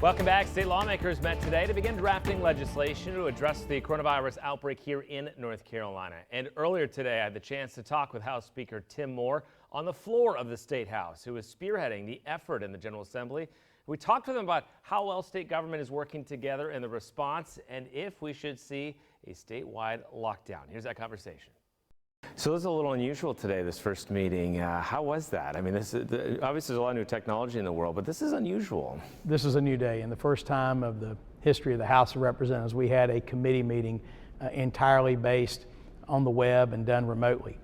Welcome back. State lawmakers met today to begin drafting legislation to address the coronavirus outbreak here in North Carolina. And earlier today, I had the chance to talk with House Speaker Tim Moore on the floor of the State House, who is spearheading the effort in the General Assembly. We talked with him about how well state government is working together in the response and if we should see a statewide lockdown. Here's that conversation. So this is a little unusual today, this first meeting. How was that? I mean, obviously there's a lot of new technology in the world, but this is unusual. This is a new day. And the first time of the history of the House of Representatives, we had a committee meeting entirely based on the web and done remotely.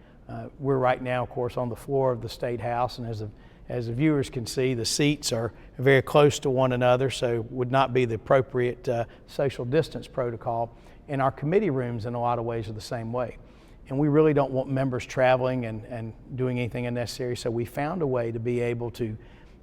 We're right now, of course, on the floor of the State House, and as the viewers can see, the seats are very close to one another, so would not be the appropriate social distance protocol. And our committee rooms, in a lot of ways, are the same way. And we really don't want members traveling and doing anything unnecessary, so we found a way to be able to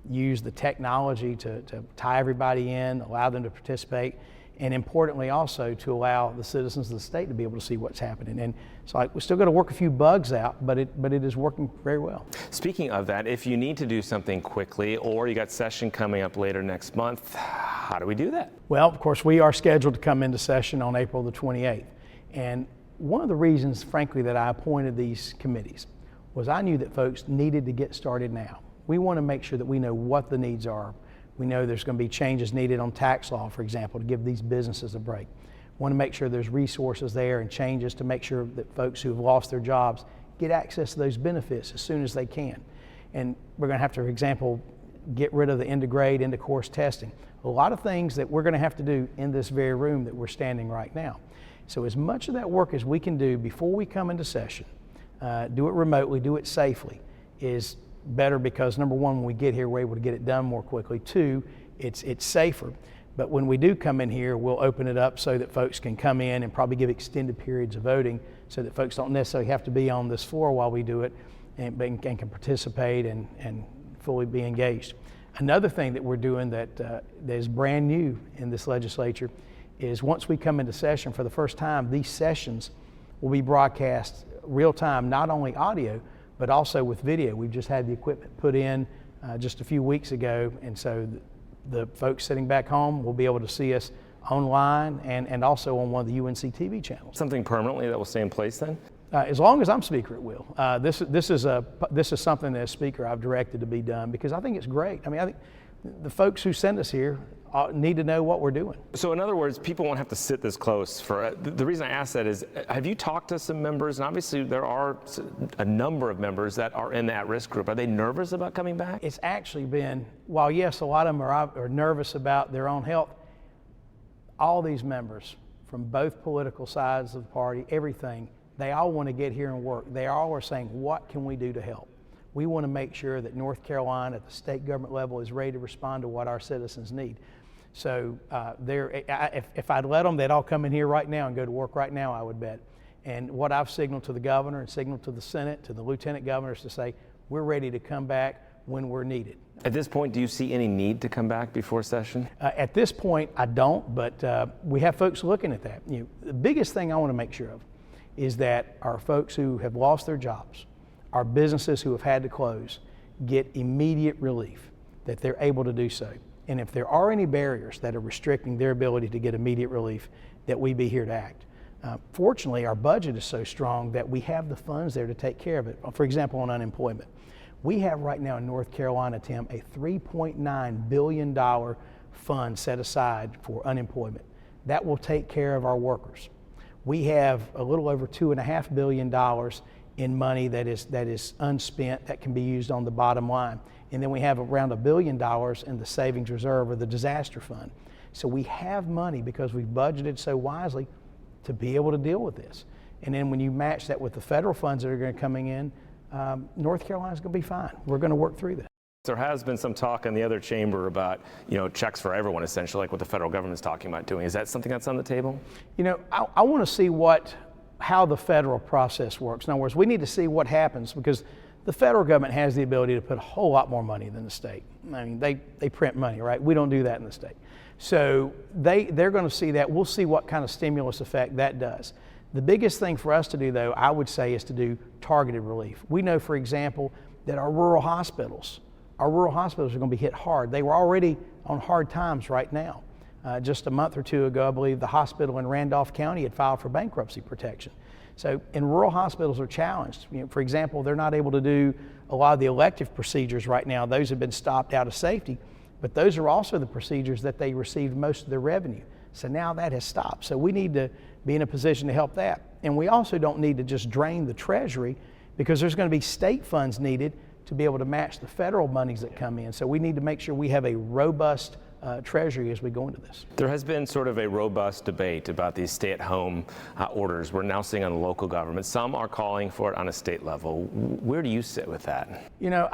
use the technology to tie everybody in, allow them to participate, and importantly also to allow the citizens of the state to be able to see what's happening. And so we're still going to work a few bugs out, but it is working very well. Speaking of that, if you need to do something quickly, or you got session coming up later next month, how do we do that? Well, of course, we are scheduled to come into session on April the 28th. And one of the reasons, frankly, that I appointed these committees was I knew that folks needed to get started now. We want to make sure that we know what the needs are. We know there's going to be changes needed on tax law, for example, to give these businesses a break. We want to make sure there's resources there and changes to make sure that folks who have lost their jobs get access to those benefits as soon as they can. And we're going to have to, for example, get rid of the end-of-grade, end-of-course testing. A lot of things that we're going to have to do in this very room that we're standing right now. So as much of that work as we can do before we come into session, do it remotely, do it safely, is better because number one, when we get here, we're able to get it done more quickly. Two, it's safer. But when we do come in here, we'll open it up so that folks can come in and probably give extended periods of voting so that folks don't necessarily have to be on this floor while we do it and can participate and fully be engaged. Another thing that we're doing that is brand new in this legislature is once we come into session for the first time, these sessions will be broadcast real time, not only audio, but also with video. We've just had the equipment put in just a few weeks ago, and so the folks sitting back home will be able to see us online and also on one of the UNC TV channels. Something permanently that will stay in place then? As long as I'm Speaker, it will. This is something that as Speaker I've directed to be done because I think it's great. I mean, I think the folks who send us here need to know what we're doing. So in other words, people won't have to sit this close. The reason I ask that is, have you talked to some members? And obviously there are a number of members that are in that risk group. Are they nervous about coming back? It's actually been, while yes, a lot of them are nervous about their own health, all these members from both political sides of the party, everything, they all want to get here and work. They all are saying, what can we do to help? We want to make sure that North Carolina at the state government level is ready to respond to what our citizens need. So if I'd let them, they'd all come in here right now and go to work right now, I would bet. And what I've signaled to the governor and signaled to the Senate, to the lieutenant governors to say, we're ready to come back when we're needed. At this point, do you see any need to come back before session? At this point, I don't, but we have folks looking at that. The biggest thing I want to make sure of is that our folks who have lost their jobs, our businesses who have had to close, get immediate relief, that they're able to do so. And if there are any barriers that are restricting their ability to get immediate relief, that we be here to act. Fortunately, our budget is so strong that we have the funds there to take care of it. For example, on unemployment. We have right now in North Carolina, Tim, a $3.9 billion fund set aside for unemployment. That will take care of our workers. We have a little over $2.5 billion in money that is unspent that can be used on the bottom line. And then we have around $1 billion in the savings reserve or the disaster fund. So we have money because we've budgeted so wisely to be able to deal with this. And then when you match that with the federal funds that are going to coming in, North Carolina's going to be fine. We're going to work through this. There has been some talk in the other chamber about, checks for everyone, essentially, like what the federal government's talking about doing. Is that something that's on the table? I want to see how the federal process works. In other words, we need to see what happens because the federal government has the ability to put a whole lot more money than the state. I mean, they print money, right? We don't do that in the state. So they're going to see that. We'll see what kind of stimulus effect that does. The biggest thing for us to do, though, I would say, is to do targeted relief. We know, for example, that our rural hospitals our rural hospitals are going to be hit hard. They were already on hard times right now. Just a month or two ago, I believe the hospital in Randolph County had filed for bankruptcy protection. So, and rural hospitals are challenged. For example, they're not able to do a lot of the elective procedures right now. Those have been stopped out of safety, but those are also the procedures that they received most of their revenue. So now that has stopped. So we need to be in a position to help that. And we also don't need to just drain the Treasury, because there's going to be state funds needed to be able to match the federal monies that come in. So we need to make sure we have a robust Treasury as we go into this. There has been sort of a robust debate about these stay-at-home orders we're now seeing on the local government. Some are calling for it on a state level. Where do you sit with that? You know,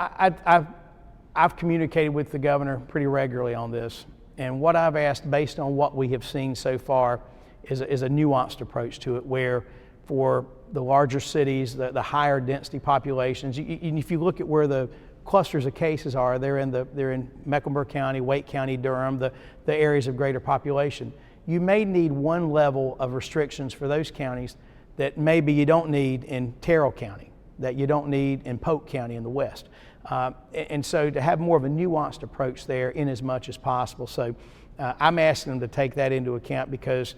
I've communicated with the governor pretty regularly on this, and what I've asked, based on what we have seen so far, is a nuanced approach to it, where for the larger cities, the higher density populations, if you look at where the clusters of cases are, they're in Mecklenburg County, Wake County, Durham, the areas of greater population. You may need one level of restrictions for those counties that maybe you don't need in Terrell County, that you don't need in Polk County in the west. And so to have more of a nuanced approach there in as much as possible. So I'm asking them to take that into account, because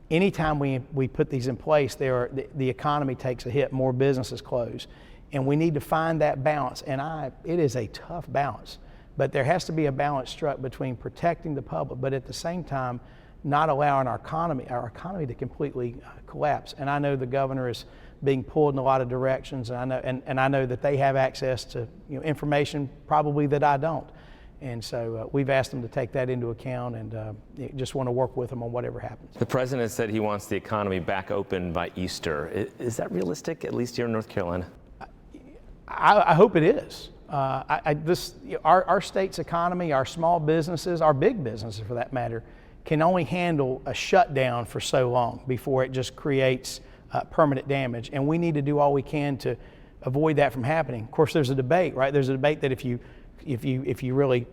anytime we put these in place, the economy takes a hit, more businesses close. And we need to find that balance, and it is a tough balance. But there has to be a balance struck between protecting the public, but at the same time, not allowing our economy to completely collapse. And I know the governor is being pulled in a lot of directions, and I know that they have access to information probably that I don't. And so we've asked them to take that into account, and just want to work with them on whatever happens. The president said he wants the economy back open by Easter. Is that realistic, at least here in North Carolina? I hope it is. Our state's economy, our small businesses, our big businesses for that matter, can only handle a shutdown for so long before it just creates permanent damage. And we need to do all we can to avoid that from happening. Of course, there's a debate, right? There's a debate that if you really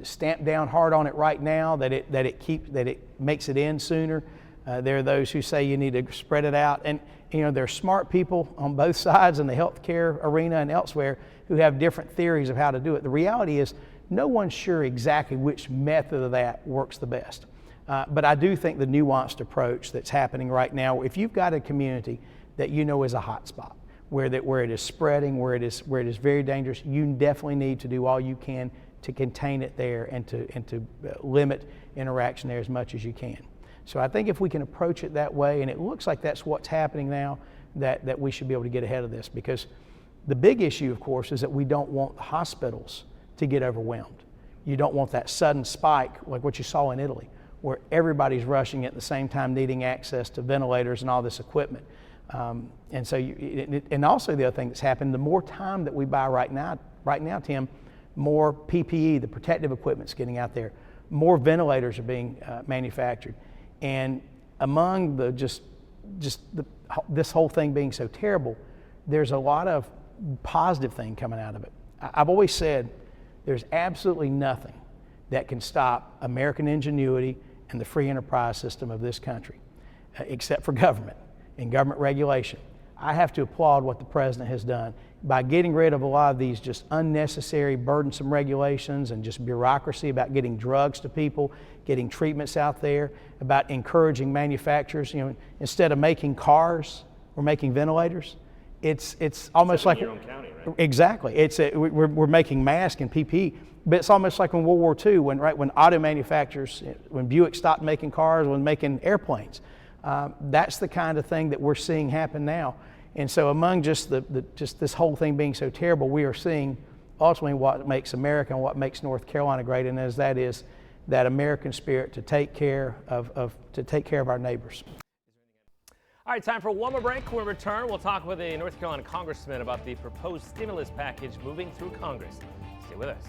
stamp down hard on it right now, that it makes it end sooner. There are those who say you need to spread it out. And there are smart people on both sides in the healthcare arena and elsewhere who have different theories of how to do it. The reality is no one's sure exactly which method of that works the best. But I do think the nuanced approach that's happening right now, if you've got a community that is a hot spot, where it is spreading, where it is very dangerous, you definitely need to do all you can to contain it there and to limit interaction there as much as you can. So I think if we can approach it that way, and it looks like that's what's happening now, that we should be able to get ahead of this. Because the big issue, of course, is that we don't want the hospitals to get overwhelmed. You don't want that sudden spike like what you saw in Italy, where everybody's rushing at the same time, needing access to ventilators and all this equipment. And so, and also the other thing that's happened, the more time that we buy right now, Tim, more PPE, the protective equipment's getting out there, more ventilators are being manufactured. And among this whole thing being so terrible, there's a lot of positive thing coming out of it. I've always said there's absolutely nothing that can stop American ingenuity and the free enterprise system of this country, except for government and government regulation. I have to applaud what the president has done by getting rid of a lot of these just unnecessary, burdensome regulations and just bureaucracy about getting drugs to people, getting treatments out there, about encouraging manufacturers. Instead of making cars, we're making ventilators. It's almost like in your own county, right? Exactly. We're making masks and PPE, but it's almost like in World War II when auto manufacturers, when Buick stopped making cars, when making airplanes. That's the kind of thing that we're seeing happen now. And so among just this whole thing being so terrible, we are seeing ultimately what makes America and what makes North Carolina great, and that is that American spirit to take care of our neighbors. All right, time for one more break. When we return, we'll talk with a North Carolina congressman about the proposed stimulus package moving through Congress. Stay with us.